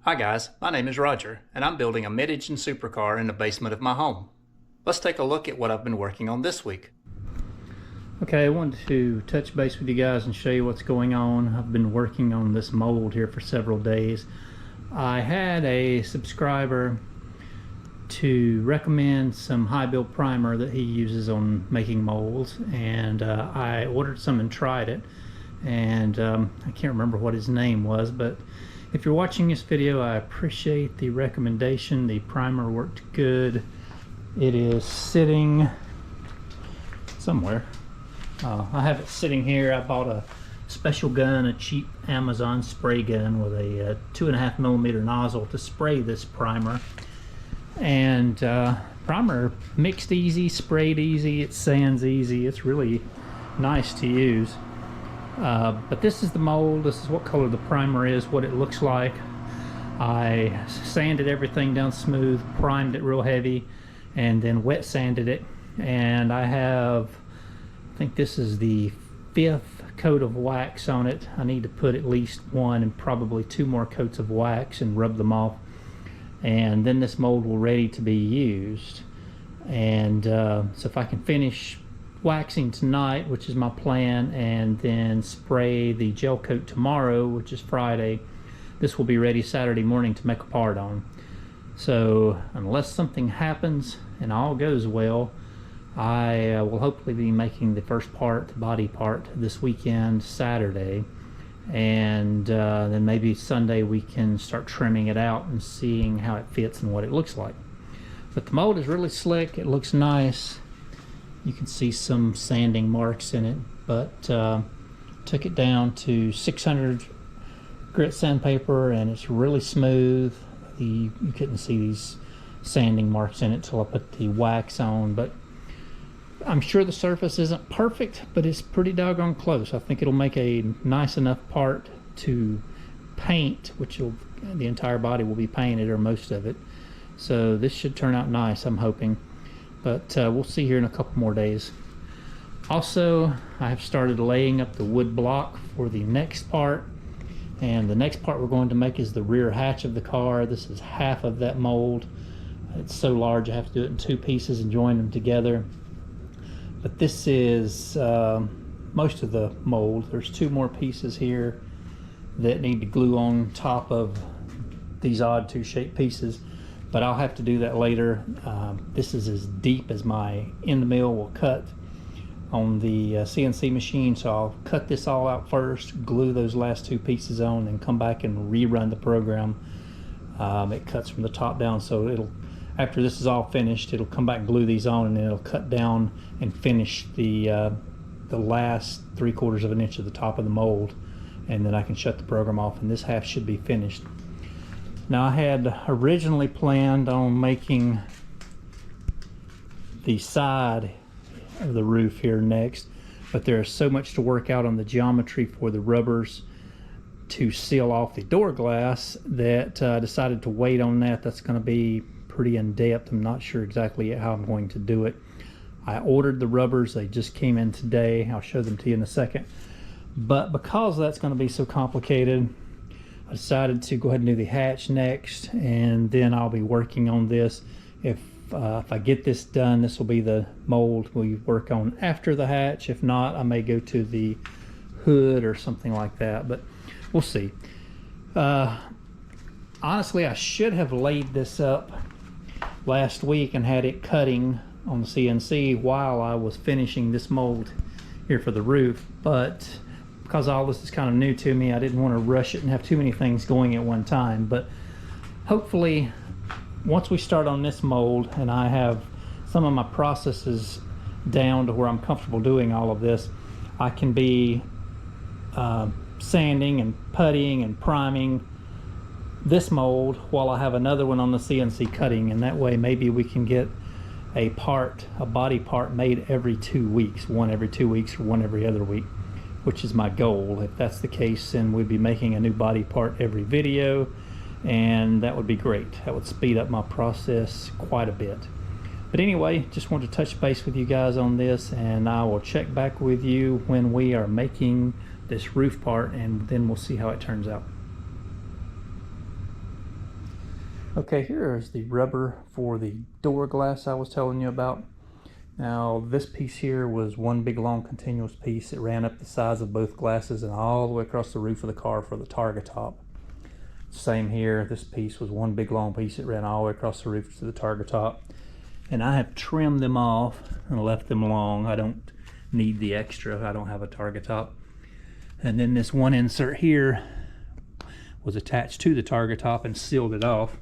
Hi guys, my name is Roger, and I'm building a mid-engine supercar in the basement of my home. Let's take a look at what I've been working on this week. Okay, I wanted to touch base with you guys and show you what's going on. I've been working on this mold here for several days. I had a subscriber to recommend some high build primer that he uses on making molds, and I ordered some and tried it, and I can't remember what his name was, but if you're watching this video, I appreciate the recommendation. The primer worked good. It is sitting somewhere. I have it sitting here. I bought a special gun, a cheap Amazon spray gun with a 2.5mm nozzle to spray this primer. And primer mixed easy, sprayed easy, it sands easy. It's really nice to use. But this is the mold. This is what color the primer is, what it looks like. I sanded everything down smooth, primed it real heavy, and then wet sanded it. And I think this is the 5th coat of wax on it. I need to put at least 1 and probably 2 more coats of wax and rub them off. And then this mold will ready to be used. And so if I can finish waxing tonight, which is my plan, and then spray the gel coat tomorrow, which is Friday, this will be ready Saturday morning to make a part on. So unless something happens and all goes well, I will hopefully be making the first part, the body part, this weekend, Saturday, and then maybe Sunday we can start trimming it out and seeing how it fits and what it looks like. But the mold is really slick. It looks nice. You can see some sanding marks in it, but took it down to 600 grit sandpaper, and it's really smooth. You couldn't see these sanding marks in it till I put the wax on, but I'm sure the surface isn't perfect, but it's pretty doggone close. I think it'll make a nice enough part to paint, the entire body will be painted, or most of it. So this should turn out nice, I'm hoping. But we'll see here in a couple more days. Also, I have started laying up the wood block for the next part. And the next part we're going to make is the rear hatch of the car. This is half of that mold. It's so large I have to do it in 2 pieces and join them together. But this is most of the mold. There's 2 more pieces here that need to glue on top of these odd 2-shaped pieces, but I'll have to do that later. This is as deep as my end mill will cut on the CNC machine, so I'll cut this all out first, glue those last 2 pieces on, and come back and rerun the program. It cuts from the top down, so after this is all finished, it'll come back and glue these on, and then it'll cut down and finish the last 3/4 of an inch of the top of the mold, and then I can shut the program off, and this half should be finished. Now, I had originally planned on making the side of the roof here next, but there's so much to work out on the geometry for the rubbers to seal off the door glass that I decided to wait on that. That's going to be pretty in-depth. I'm not sure exactly how I'm going to do it. I ordered the rubbers. They just came in today. I'll show them to you in a second. But because that's going to be so complicated, I decided to go ahead and do the hatch next, and then I'll be working on this. If I get this done, this will be the mold we work on after the hatch. If not, I may go to the hood or something like that, but we'll see. Honestly, I should have laid this up last week and had it cutting on the CNC while I was finishing this mold here for the roof, but because all this is kind of new to me, I didn't want to rush it and have too many things going at one time. But hopefully, once we start on this mold and I have some of my processes down to where I'm comfortable doing all of this, I can be sanding and puttying and priming this mold while I have another one on the CNC cutting, and that way maybe we can get a body part made every 2 weeks, one every 2 weeks or one every other week, which is my goal. If that's the case, then we'd be making a new body part every video, and that would be great. That would speed up my process quite a bit. But anyway, just wanted to touch base with you guys on this, and I will check back with you when we are making this roof part, and then we'll see how it turns out. Okay, here is the rubber for the door glass I was telling you about. Now this piece here was one big long continuous piece. It ran up the sides of both glasses and all the way across the roof of the car for the targa top. Same here, this piece was one big long piece. It ran all the way across the roof to the targa top. And I have trimmed them off and left them long. I don't need the extra, I don't have a targa top. And then this one insert here was attached to the targa top and sealed it off.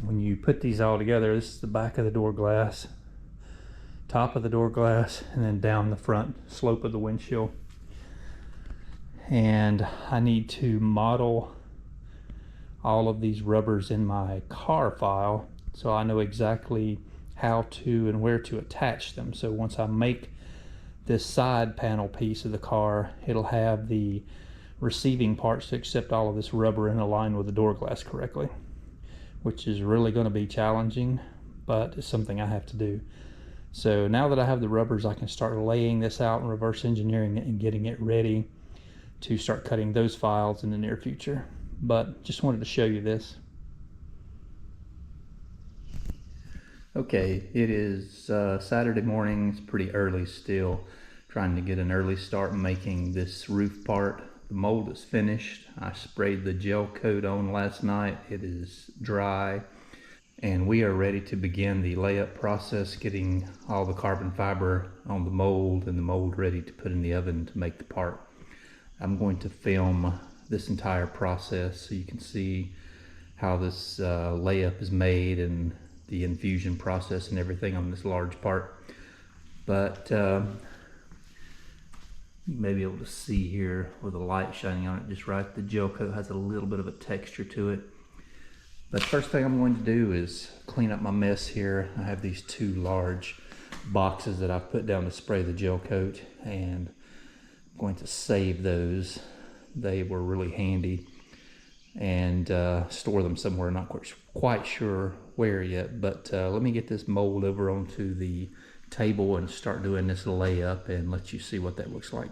When you put these all together, this is the back of the door glass, top of the door glass, and then down the front slope of the windshield. And I need to model all of these rubbers in my car file so I know exactly how to and where to attach them. So once I make this side panel piece of the car, it'll have the receiving parts to accept all of this rubber and align with the door glass correctly, which is really going to be challenging, but it's something I have to do. So now that I have the rubbers, I can start laying this out and reverse engineering it and getting it ready to start cutting those files in the near future. But just wanted to show you this. Okay, it is Saturday morning. It's pretty early still. Trying to get an early start making this roof part. The mold is finished. I sprayed the gel coat on last night. It is dry, and we are ready to begin the layup process, getting all the carbon fiber on the mold and the mold ready to put in the oven to make the part. I'm going to film this entire process so you can see how this layup is made and the infusion process and everything on this large part. But you may be able to see here with the light shining on it just right. The gel coat has a little bit of a texture to it. But first thing I'm going to do is clean up my mess here. I have these two large boxes that I've put down to spray the gel coat, and I'm going to save those. They were really handy, and store them somewhere. Not quite sure where yet, but let me get this mold over onto the table and start doing this layup and let you see what that looks like.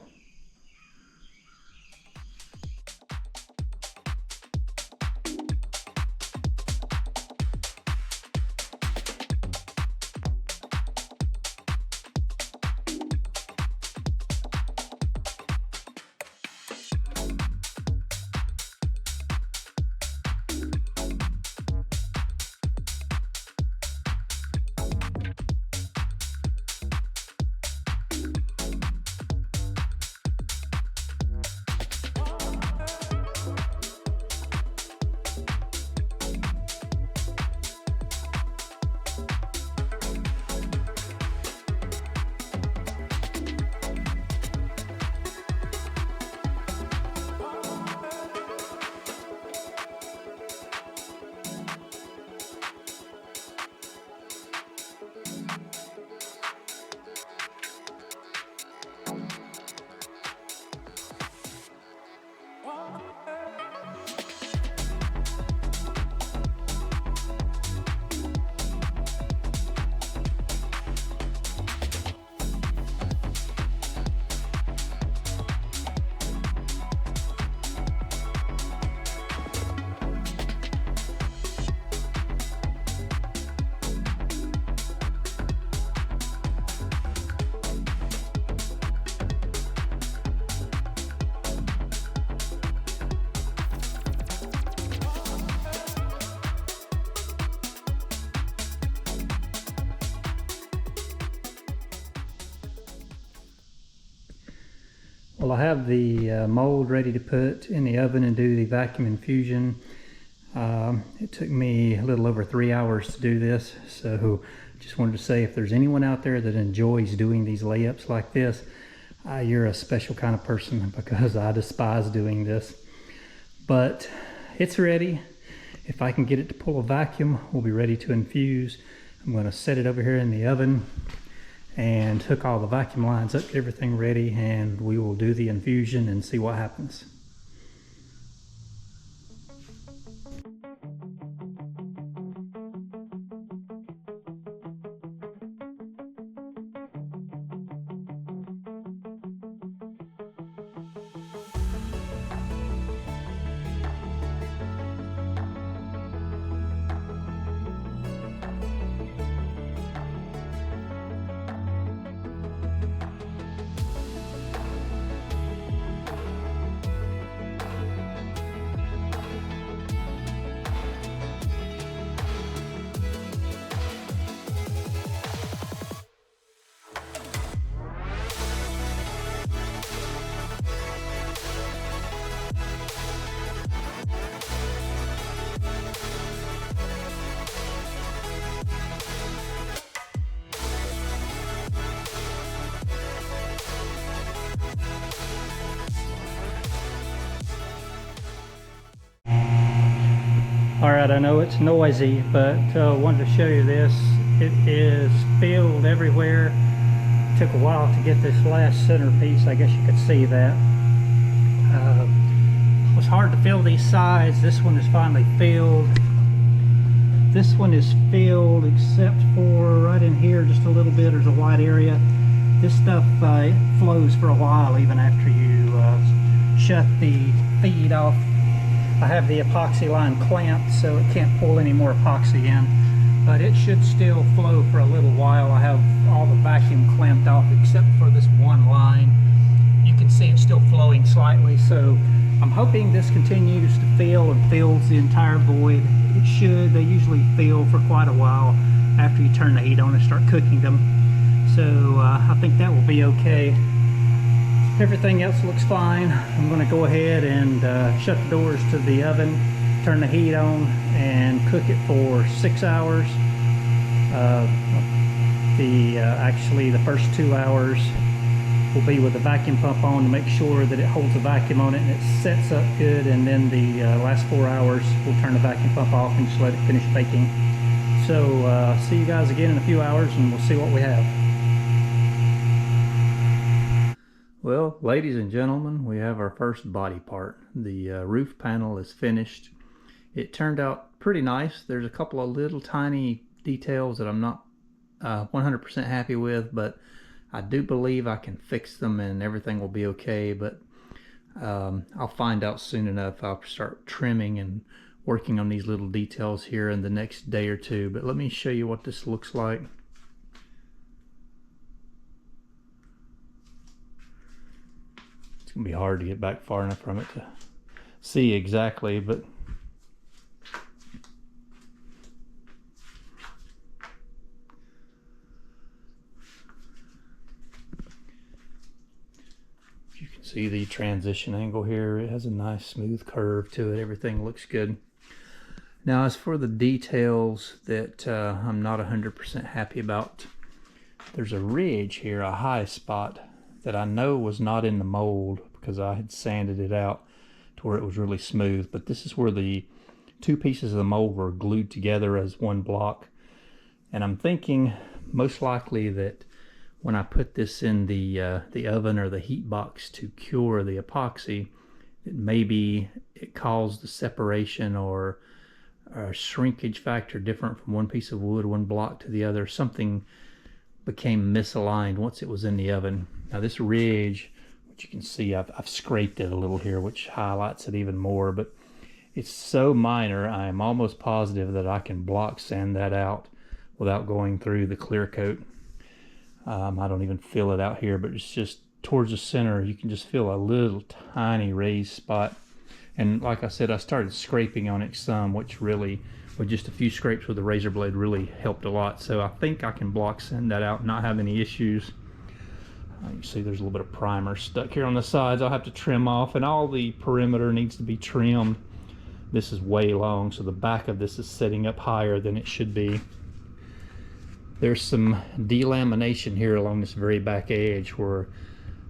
Well, I have the mold ready to put in the oven and do the vacuum infusion. It took me a little over 3 hours to do this, so just wanted to say if there's anyone out there that enjoys doing these layups like this, you're a special kind of person, because I despise doing this. But it's ready. If I can get it to pull a vacuum, we'll be ready to infuse. I'm going to set it over here in the oven and hook all the vacuum lines up, get everything ready, and we will do the infusion and see what happens. Alright, I know it's noisy, but wanted to show you this. It is filled everywhere. It took a while to get this last centerpiece. I guess you could see that. It was hard to fill these sides. This one is finally filled. This one is filled except for right in here just a little bit. There's a white area. This stuff it flows for a while even after you shut the feed off. I have the epoxy line clamped so it can't pull any more epoxy in, but it should still flow for a little while. I have all the vacuum clamped off except for this one line. You can see it's still flowing slightly, so I'm hoping this continues to fill and fills the entire void. It should. They usually fill for quite a while after you turn the heat on and start cooking them, so I think that will be okay. Everything else looks fine. I'm going to go ahead and shut the doors to the oven, turn the heat on, and cook it for 6 hours. Actually the first 2 hours will be with the vacuum pump on to make sure that it holds a vacuum on it and it sets up good, and then the last 4 hours we'll turn the vacuum pump off and just let it finish baking. So see you guys again in a few hours and we'll see what we have. Well, ladies and gentlemen, we have our first body part. The roof panel is finished. It turned out pretty nice. There's a couple of little tiny details that I'm not 100% happy with, but I do believe I can fix them and everything will be okay. But I'll find out soon enough. I'll start trimming and working on these little details here in the next day or two. But let me show you what this looks like. It's gonna be hard to get back far enough from it to see exactly, but you can see the transition angle here. It has a nice smooth curve to it. Everything looks good. Now, as for the details that I'm not 100% happy about, there's a ridge here, a high spot that I know was not in the mold because I had sanded it out to where it was really smooth. But this is where the two pieces of the mold were glued together as one block. And I'm thinking most likely that when I put this in the oven or the heat box to cure the epoxy, that maybe it caused the separation or a shrinkage factor different from one piece of wood, one block to the other. Something became misaligned once it was in the oven. Now this ridge, which you can see, I've scraped it a little here, which highlights it even more, but it's so minor, I am almost positive that I can block sand that out without going through the clear coat. I don't even feel it out here, but it's just towards the center. You can just feel a little tiny raised spot. And like I said, I started scraping on it some, which really, with just a few scrapes with a razor blade, really helped a lot. So I think I can block sand that out and not have any issues. You can see there's a little bit of primer stuck here on the sides. I'll have to trim off, and all the perimeter needs to be trimmed. This is way long, so the back of this is setting up higher than it should be. There's some delamination here along this very back edge where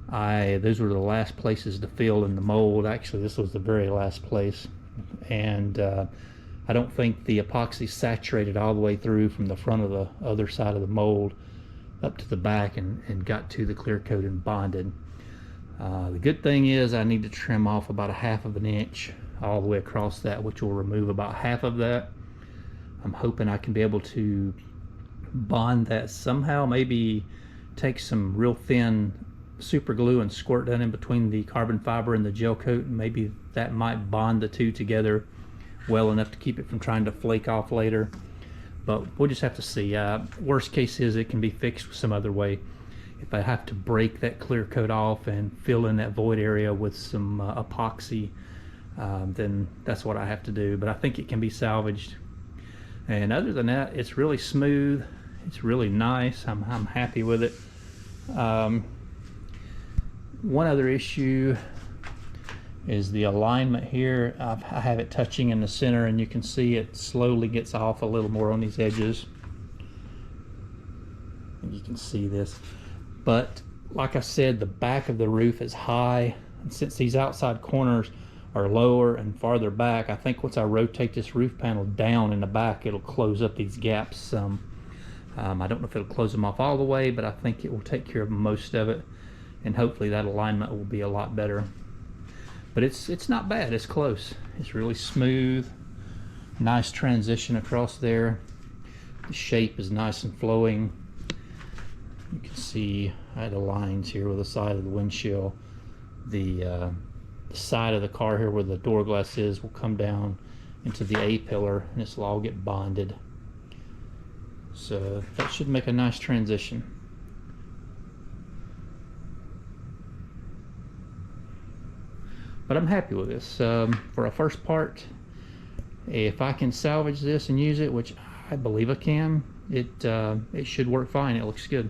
those were the last places to fill in the mold. Actually, this was the very last place, and I don't think the epoxy saturated all the way through from the front of the other side of the mold up to the back and got to the clear coat and bonded. The good thing is I need to trim off about 1/2 of an inch all the way across that, which will remove about half of that. I'm hoping I can be able to bond that somehow, maybe take some real thin super glue and squirt that in between the carbon fiber and the gel coat, and maybe that might bond the two together well enough to keep it from trying to flake off later. But we'll just have to see. Worst case is it can be fixed some other way. If I have to break that clear coat off and fill in that void area with some epoxy, then that's what I have to do. But I think it can be salvaged. And other than that, it's really smooth. It's really nice. I'm happy with it. One other issue is the alignment here. I have it touching in the center, and you can see it slowly gets off a little more on these edges. And you can see this. But like I said, the back of the roof is high, and since these outside corners or lower and farther back. I think once I rotate this roof panel down in the back, it'll close up these gaps some. I don't know if it'll close them off all the way, but I think it will take care of most of it, and hopefully that alignment will be a lot better. But it's not bad, it's close. It's really smooth, nice transition across there. The shape is nice and flowing. You can see I had the lines here with the side of the windshield. The side of the car here where the door glass is will come down into the A-pillar, and this will all get bonded. So that should make a nice transition. But I'm happy with this. For a first part, if I can salvage this and use it, which I believe I can, it should work fine. It looks good.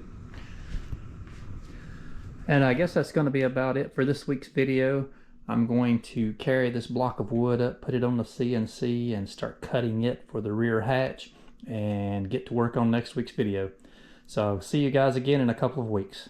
And I guess that's going to be about it for this week's video. I'm going to carry this block of wood up, put it on the CNC, and start cutting it for the rear hatch, and get to work on next week's video. So see you guys again in a couple of weeks.